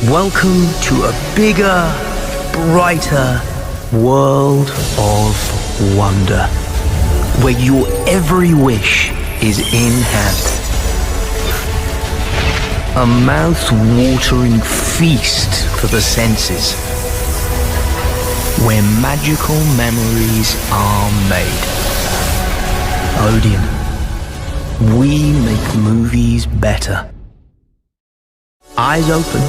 Welcome to a bigger, brighter world of wonder, where your every wish is in hand. A mouth-watering feast for the senses, where magical memories are made. ODEON. We make movies better. Eyes open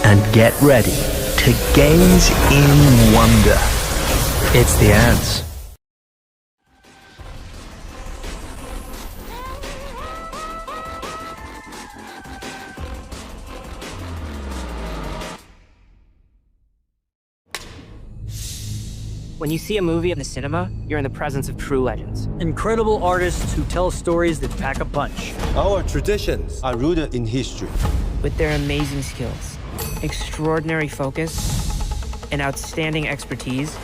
and get ready to gaze in wonder. It's the ants. When you see a movie in the cinema, you're in the presence of true legends. Incredible artists who tell stories that pack a punch. Our traditions are rooted in history. With their amazing skills, extraordinary focus, and outstanding expertise,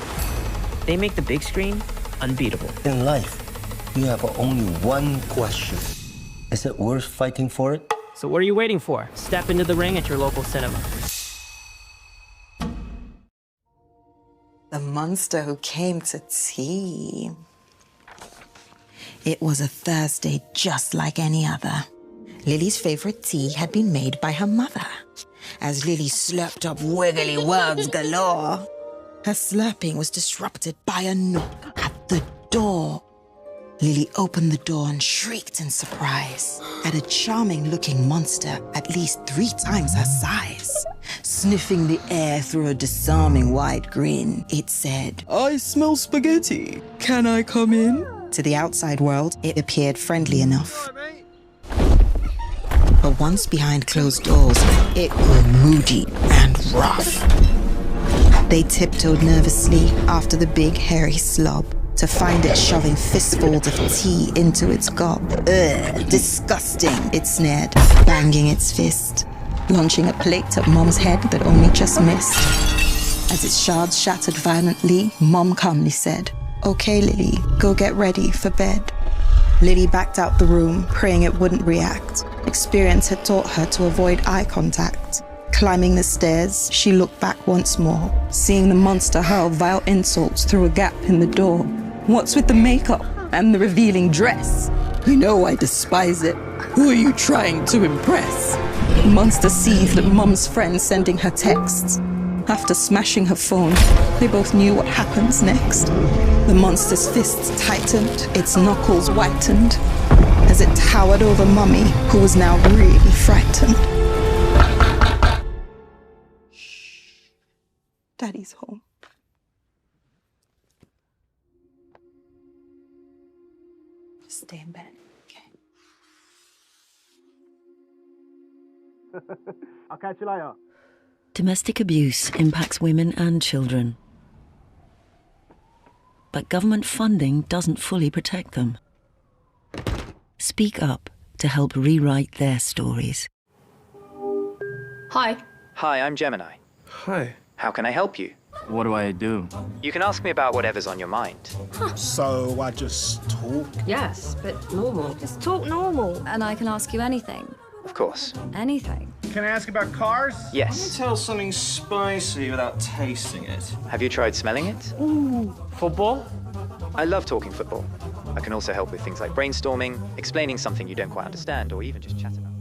they make the big screen unbeatable. In life, you have only one question. Is it worth fighting for it? So what are you waiting for? Step into the ring at your local cinema. The monster who came to tea. It was a Thursday just like any other. Lily's favorite tea had been made by her mother. As Lily slurped up wiggly words galore, her slurping was disrupted by a knock at the door. Lily opened the door and shrieked in surprise at a charming-looking monster at least 3 times her size. Sniffing the air through a disarming wide grin, it said, "I smell spaghetti. Can I come in?" To the outside world, it appeared friendly enough. But once behind closed doors, it grew moody and rough. They tiptoed nervously after the big hairy slob, to find it shoving fistfuls of tea into its gob. Ugh, disgusting, it sneered, banging its fist, launching a plate at Mom's head that only just missed. As its shards shattered violently, Mom calmly said, "Okay, Lily, go get ready for bed." Lily backed out the room, praying it wouldn't react. Experience had taught her to avoid eye contact. Climbing the stairs, she looked back once more, seeing the monster hurl vile insults through a gap in the door. What's with the makeup and the revealing dress? You know I despise it. Who are you trying to impress? The monster seethed at Mom's friend sending her texts. After smashing her phone, they both knew what happens next. The monster's fists tightened, its knuckles whitened, as it towered over Mummy, who was now really frightened. Shh. Daddy's home. Just stay in bed, okay? I'll catch you later. Domestic abuse impacts women and children. But government funding doesn't fully protect them. Speak up to help rewrite their stories. Hi. Hi, I'm Gemini. Hi. How can I help you? What do I do? You can ask me about whatever's on your mind. So I just talk? Yes, but normal. Just talk normal. And I can ask you anything. Of course. Anything. Can I ask about cars? Yes. Tell something spicy without tasting it. Have you tried smelling it? Ooh. Football? I love talking football. I can also help with things like brainstorming, explaining something you don't quite understand, or even just chat about.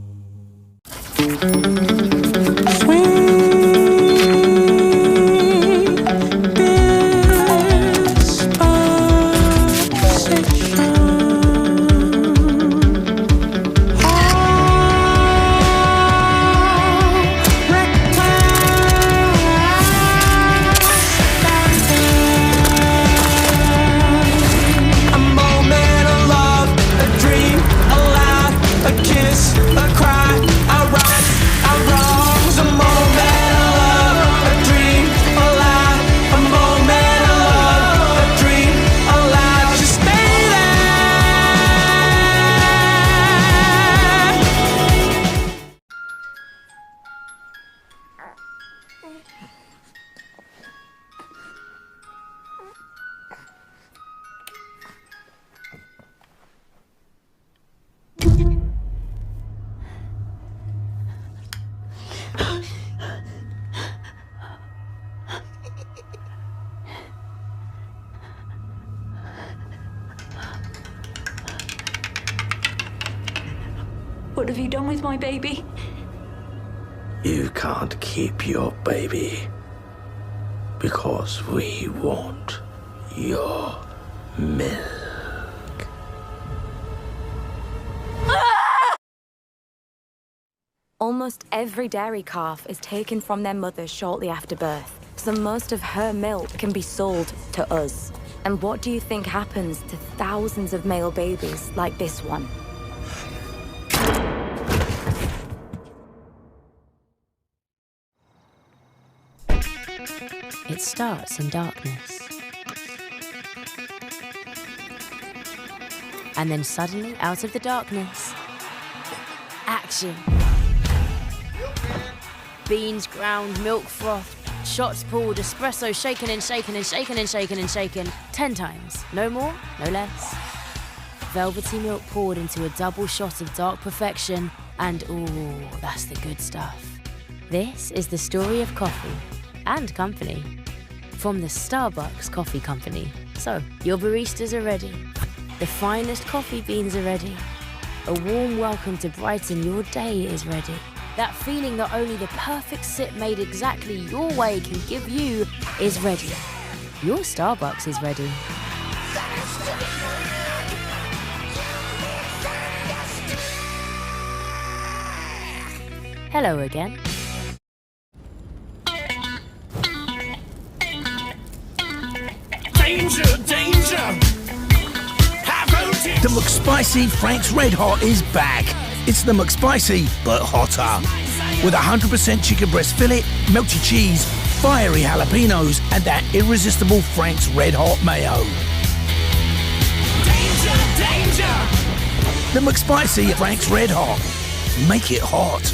What have you done with my baby? You can't keep your baby because we want your milk. Almost every dairy calf is taken from their mother shortly after birth, so most of her milk can be sold to us. And what do you think happens to thousands of male babies like this one? It starts in darkness. And then suddenly, out of the darkness, action. Beans ground, milk froth, shots pulled, espresso shaken and shaken and shaken and shaken and shaken 10 times. No more, no less. Velvety milk poured into a double shot of dark perfection, and ooh, that's the good stuff. This is the story of coffee and company from the Starbucks Coffee Company. So, your baristas are ready. The finest coffee beans are ready. A warm welcome to brighten your day is ready. That feeling that only the perfect sip made exactly your way can give you is ready. Your Starbucks is ready. Hello again. Danger, danger! The McSpicy Frank's Red Hot is back. It's the McSpicy, but hotter. With 100% chicken breast fillet, melty cheese, fiery jalapenos, and that irresistible Frank's Red Hot mayo. Danger, danger! The McSpicy Frank's Red Hot. Make it hot.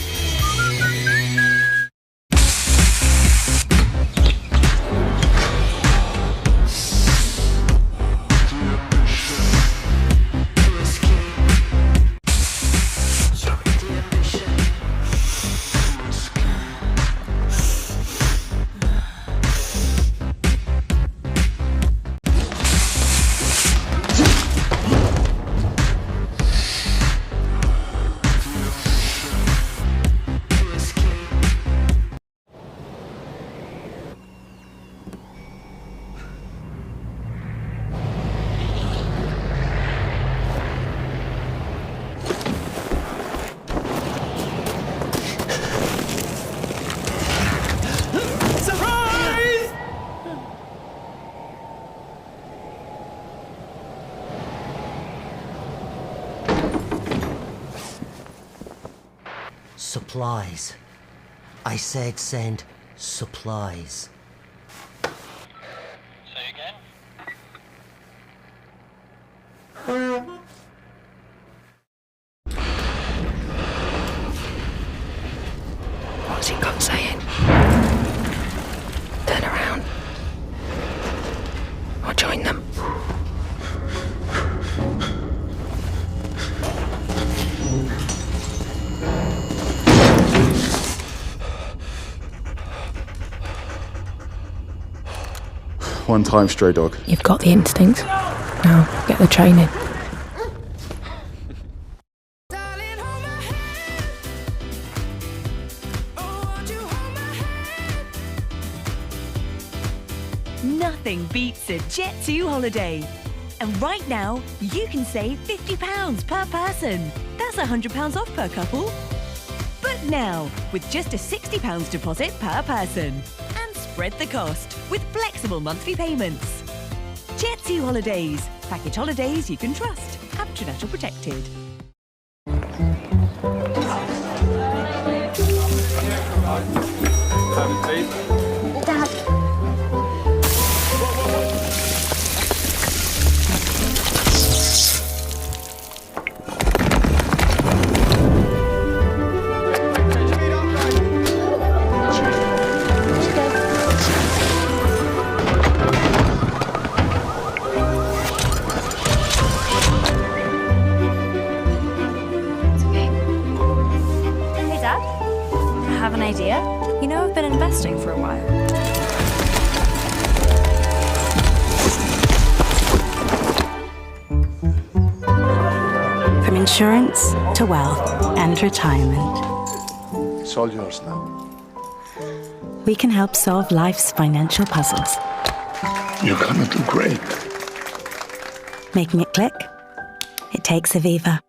Supplies. I said send supplies. Say again? What's he got saying? Turn around. Or join them. One time, stray dog. You've got the instinct. Now, get the training. Nothing beats a Jet2 holiday. And right now, you can save £50 per person. That's £100 off per couple. But now, with just a £60 deposit per person. And spread the cost with flexible monthly payments. Jet2 Holidays. Package holidays you can trust. International protected. Dad. You know, I've been investing for a while. For me insurance to wealth and retirement. It's all yours now. We can help solve life's financial puzzles. You're gonna do great. Making it click? It takes Aviva.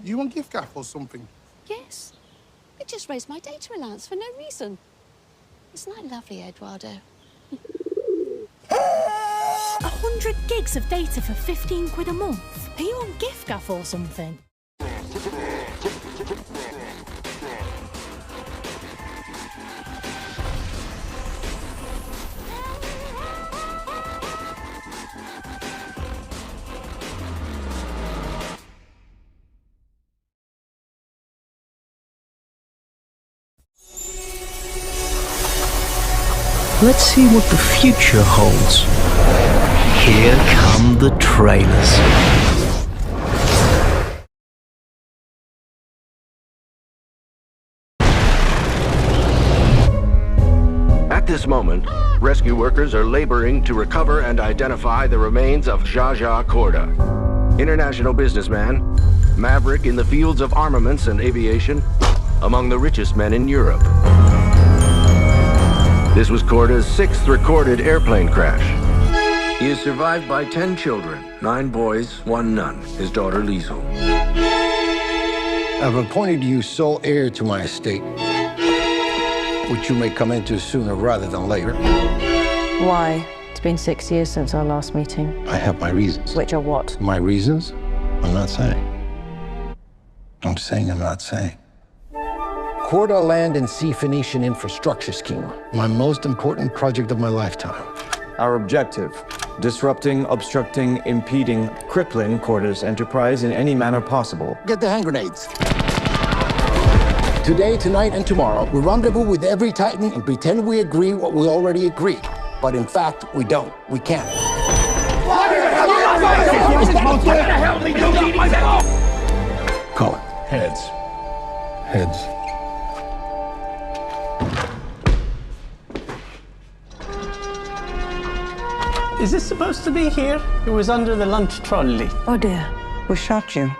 You want gift card or something? Yes. I just raised my data allowance for no reason. Isn't that lovely, Eduardo? 100 gigs of data for 15 quid a month. Are you on gift gaff or something? Let's see what the future holds. Here come the trailers. At this moment, rescue workers are laboring to recover and identify the remains of Jaja Korda, international businessman, maverick in the fields of armaments and aviation, among the richest men in Europe. This was Korda's 6th recorded airplane crash. He is survived by 10 children, 9 boys, 1 nun, his daughter Liesel. I've appointed you sole heir to my estate, which you may come into sooner rather than later. Why? It's been 6 years since our last meeting. I have my reasons. Which are what? My reasons? I'm not saying. I'm saying I'm not saying. Korda Land and Sea Phoenician Infrastructure Scheme, my most important project of my lifetime. Our objective, disrupting, obstructing, impeding, crippling Korda's enterprise in any manner possible. Get the hand grenades. Today, tonight, and tomorrow, we rendezvous with every Titan and pretend we agree what we already agreed. But in fact, we don't. We can't. Call it. Heads. Heads. Is this supposed to be here? It was under the lunch trolley. Oh dear, who shot you?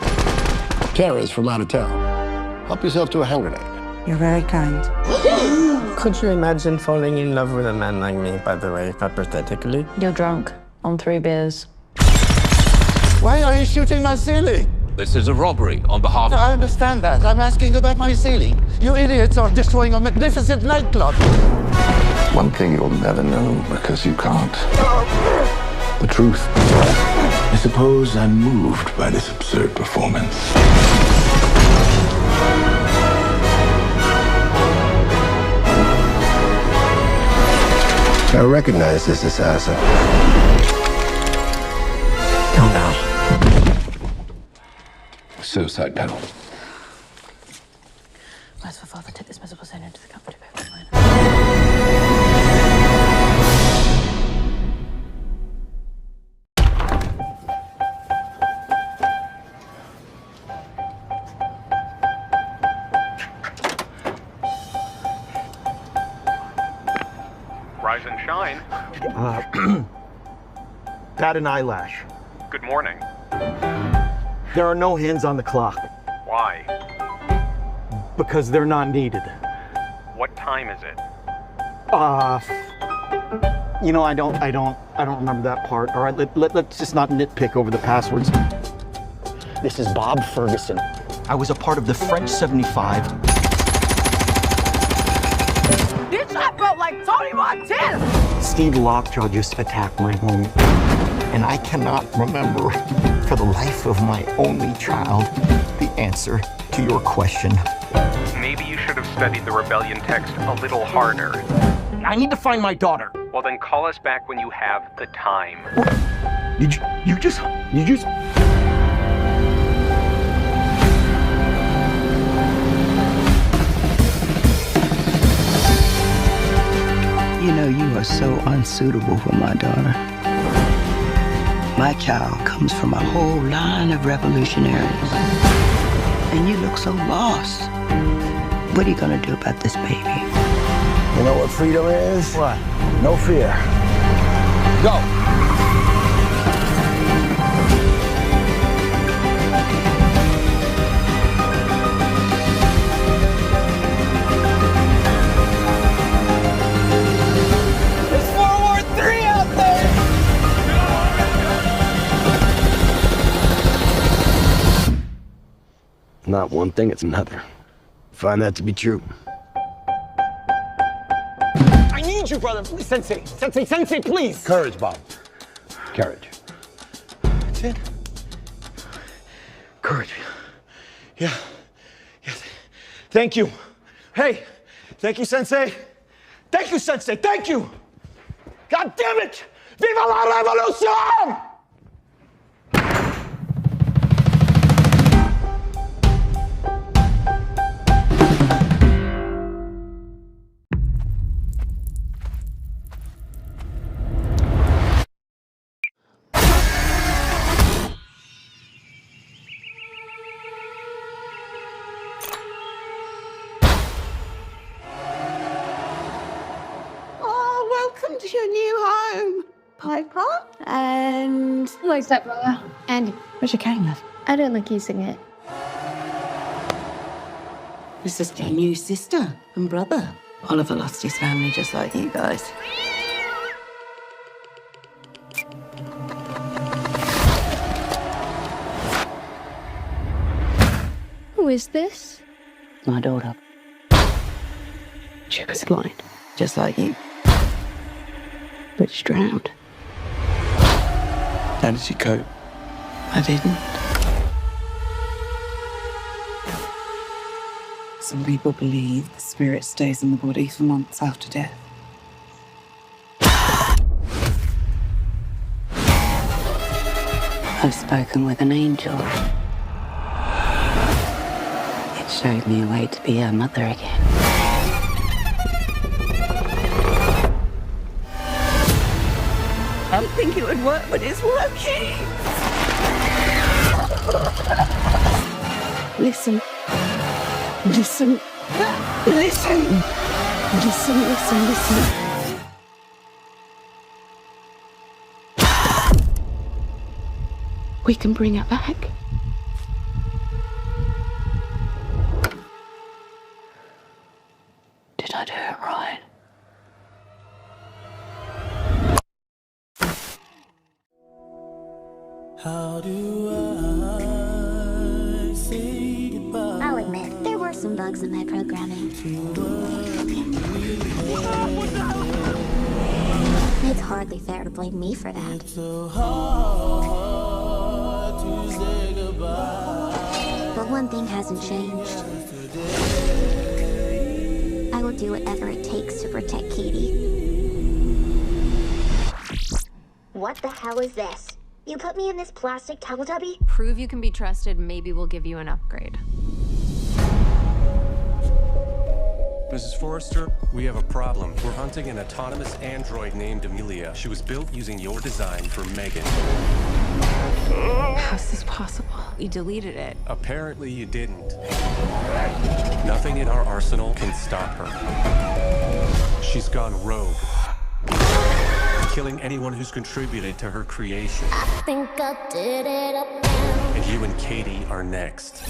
Terrorists from out of town. Help yourself to a hand grenade. You're very kind. Could you imagine falling in love with a man like me, by the way, hypothetically? You're drunk on 3 beers. Why are you shooting my ceiling? This is a robbery on behalf of... I understand that. I'm asking about my ceiling. You idiots are destroying a magnificent nightclub. One thing you'll never know because you can't. The truth. I suppose I'm moved by this absurd performance. I recognize this assassin. Go now. Suicide pedal. Merciful Father, take this miserable sin into the comfort of heaven. Rise and shine. Bat an eyelash. Good morning. There are no hands on the clock. Why? Because they're not needed. What time is it? You know, I don't remember that part. All right, let's just not nitpick over the passwords. This is Bob Ferguson. I was a part of the French 75. Bitch, I felt like Tony Montana! Steve Lockjaw just attacked my home. And I cannot remember, for the life of my only child, the answer to your question. Maybe you should have studied the rebellion text a little harder. I need to find my daughter. Well, then call us back when you have the time. You just... You know, you are so unsuitable for my daughter. My child comes from a whole line of revolutionaries. And you look so lost. What are you gonna do about this baby? You know what freedom is? What? No fear. Go! Not one thing, it's another. Find that to be true. I need you, brother. Please, Sensei. Sensei, please. Courage, Bob. Courage. That's it? Courage. Yeah. Yes. Thank you. Hey, thank you, Sensei. Thank you, Sensei. Thank you. God damn it! Viva la revolution! Welcome to your new home, Piper. And hello, stepbrother. Andy. Where's your cane, love? I don't like using it. This is your new sister and brother. Oliver lost his family just like you guys. Who is this? My daughter. She was blind. Just like you. But she drowned. How did she cope? I didn't. Some people believe the spirit stays in the body for months after death. I've spoken with an angel. It showed me a way to be her mother again. I didn't think it would work, but it's working. Listen. Listen. Listen. Listen. We can bring her back. Did I do it right? How do I say goodbye? I'll admit, there were some bugs in my programming. It's hardly fair to blame me for that. It's so hard to say goodbye. But one thing hasn't changed. I will do whatever it takes to protect Katie. What the hell is this? You put me in this plastic Teletubby? Prove you can be trusted, maybe we'll give you an upgrade. Mrs. Forrester, we have a problem. We're hunting an autonomous android named Amelia. She was built using your design for Megan. How's this possible? You deleted it. Apparently you didn't. Nothing in our arsenal can stop her. She's gone rogue, killing anyone who's contributed to her creation. I think I did it up. And you and Katie are next.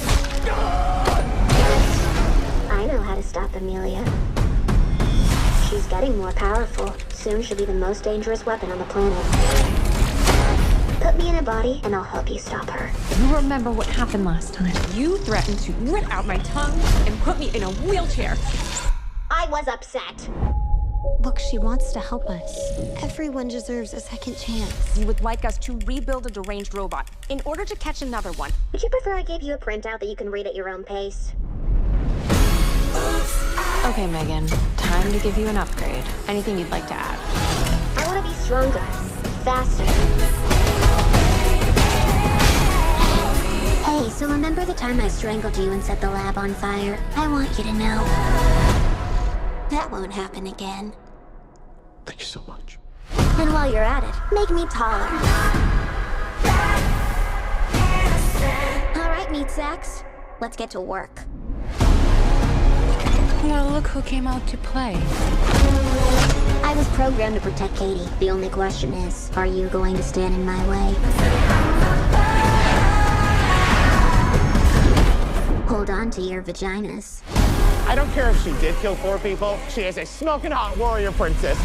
I know how to stop Amelia. She's getting more powerful. Soon she'll be the most dangerous weapon on the planet. Put me in a body and I'll help you stop her. You remember what happened last time. You threatened to rip out my tongue and put me in a wheelchair. I was upset. Look, she wants to help us. Everyone deserves a second chance. You would like us to rebuild a deranged robot in order to catch another one. Would you prefer I gave you a printout that you can read at your own pace? Okay, Megan. Time to give you an upgrade. Anything you'd like to add? I want to be stronger, faster. Hey, so remember the time I strangled you and set the lab on fire? I want you to know that won't happen again. Thank you so much. And while you're at it, make me taller. All right, meat sacks. Let's get to work. Well, look who came out to play. I was programmed to protect Katie. The only question is, are you going to stand in my way? Hold on to your vaginas. I don't care if she did kill 4 people. She is a smoking hot warrior princess.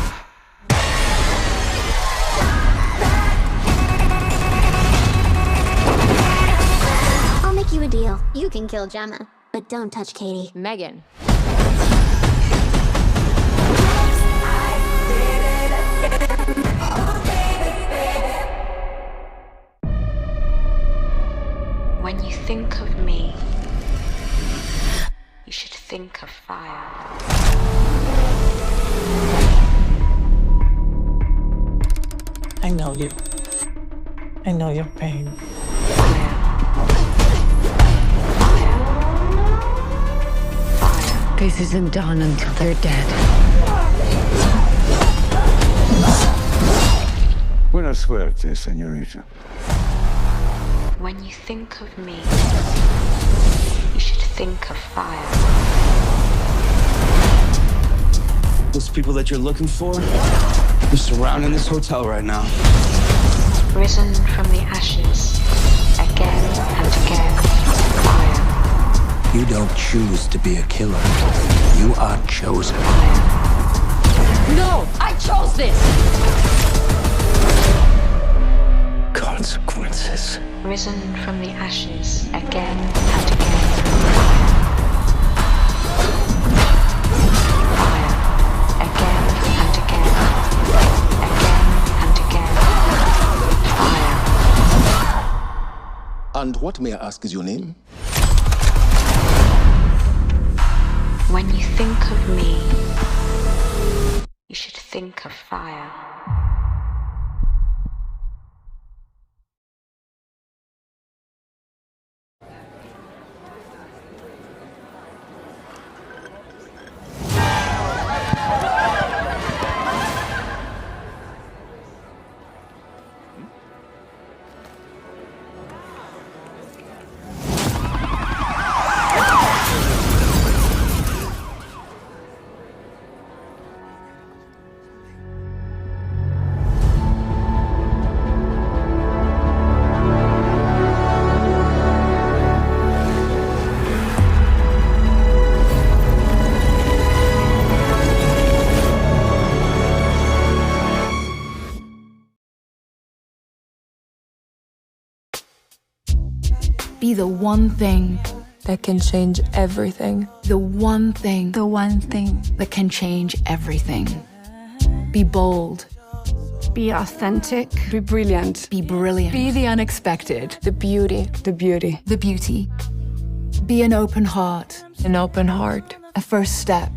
I'll make you a deal. You can kill Jenna, but don't touch Katie. Megan. When you think of me, you should think of fire. I know you. I know your pain. This isn't done until they're dead. Buena suerte, señorita. When you think of me, you should think of fire. Those people that you're looking for, they're surrounding this hotel right now. Risen from the ashes, again and again, fire. You don't choose to be a killer. You are chosen. No! I chose this! Consequences. Risen from the ashes, again and again, fire. Again and again, again and again, fire. And what, may I ask, is your name? When you think of me, you should think of fire. Be the one thing that can change everything. The one thing that can change everything. Be bold. Be authentic. Be brilliant. Be brilliant. Be the unexpected. The beauty. The beauty. Be an open heart. An open heart. A first step.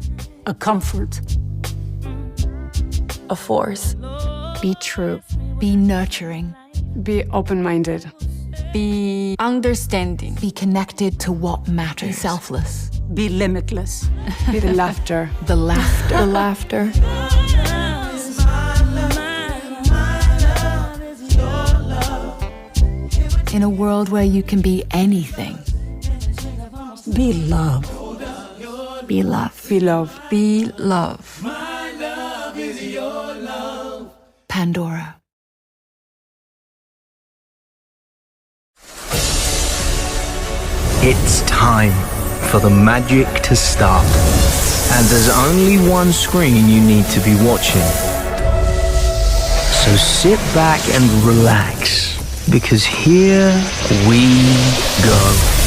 A comfort. A force. Be true. Be nurturing. Be open-minded. Be understanding. Be connected to what matters. Be selfless. Be limitless. Be the laughter. The laughter. The laughter. In a world where you can be anything. Be love. Be love. Be love. Be love. My love is your love. Pandora. It's time for the magic to start. And there's only one screen you need to be watching. So sit back and relax, because here we go.